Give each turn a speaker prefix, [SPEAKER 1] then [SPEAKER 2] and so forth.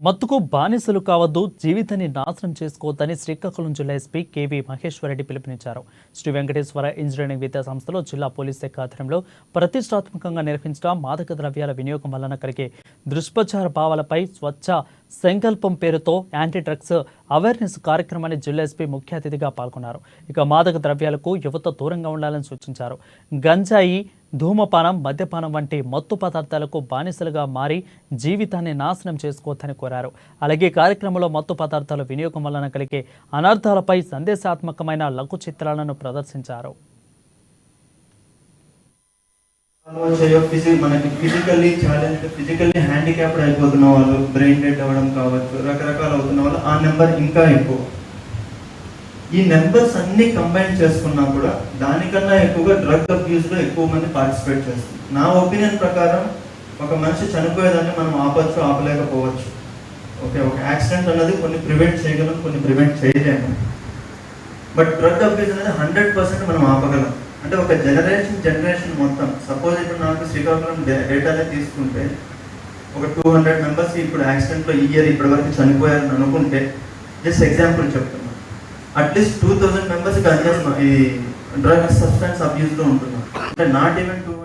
[SPEAKER 1] మత్తుకు బానిసలు కావద్దు, జీవితాన్ని నాశనం చేసుకోవద్దని శ్రీకాకుళం జిల్లా ఎస్పీ కేవీ మహేశ్వరరెడ్డి పిలుపునిచ్చారు. శ్రీ వెంకటేశ్వర ఇంజనీరింగ్ విద్యా సంస్థలో జిల్లా పోలీస్ శాఖ ఆధ్వర్యంలో ప్రతిష్టాత్మకంగా నిర్వహించిన మాదక ద్రవ్యాల వినియోగం వలన కలిగే దుష్ప్రచార భావాలపై స్వచ్ఛ సంకల్పం పేరుతో యాంటీ డ్రగ్స్ అవేర్నెస్ కార్యక్రమాన్ని జిల్లా ఎస్పీ ముఖ్య అతిథిగా పాల్గొన్నారు. ఇక మాదక ద్రవ్యాలకు యువత దూరంగా ఉండాలని సూచించారు. గంజాయి, ధూమపానం, మద్యపానం వంటి మత్తు పదార్థాలకు బానిసలుగా మారి జీవితాన్ని నాశనం చేసుకోవద్దని కోరారు. అలాగే కార్యక్రమంలో మత్తు పదార్థాల వినియోగం వలన కలిగే అనర్థాలపై సందేశాత్మకమైన లఘు చిత్రాలను ప్రదర్శించారు.
[SPEAKER 2] మనకి ఫిజికల్లీ ఛాలెంజ్, ఫిజికల్లీ హ్యాండిక్యాప్డ్ అయిపోతున్న వాళ్ళు, బ్రెయిన్ డెడ్ అవ్వడం కావచ్చు, రకరకాలు అవుతున్న వాళ్ళు ఆ నెంబర్ ఇంకా ఎక్కువ. ఈ నెంబర్స్ అన్ని కంబైన్ చేసుకున్నా కూడా దానికన్నా ఎక్కువగా డ్రగ్ అబ్యూస్లో ఎక్కువ మంది పార్టిసిపేట్ చేస్తారు. నా ఒపీనియన్ ప్రకారం ఒక మనిషి చనిపోయేదాన్ని మనం ఆపచ్చు, ఆపలేకపోవచ్చు. ఓకే, ఒక యాక్సిడెంట్ అన్నది కొన్ని ప్రివెంట్ చేయగలం, కొన్ని ప్రివెంట్ చేయలేము. బట్ డ్రగ్ అబ్యూస్ అనేది 100% మనం ఆపగలం. అంటే ఒక జనరేషన్ మొత్తం, సపోజ్ ఇప్పుడు నాకు శ్రీకాకుళం డేటానే తీసుకుంటే ఒక 200 మెంబర్స్ ఇప్పుడు యాక్సిడెంట్లో ఈ ఇయర్ ఇప్పటి వరకు చనిపోయారని అనుకుంటే, జస్ట్ ఎగ్జాంపుల్ చెప్తున్నాను, అట్లీస్ట్ 2000 మెంబర్స్ ఈ డ్రగ్ సబ్స్టెన్స్ అబ్యూస్లో ఉంటున్నారు. అంటే నాట్ ఈవెన్ 2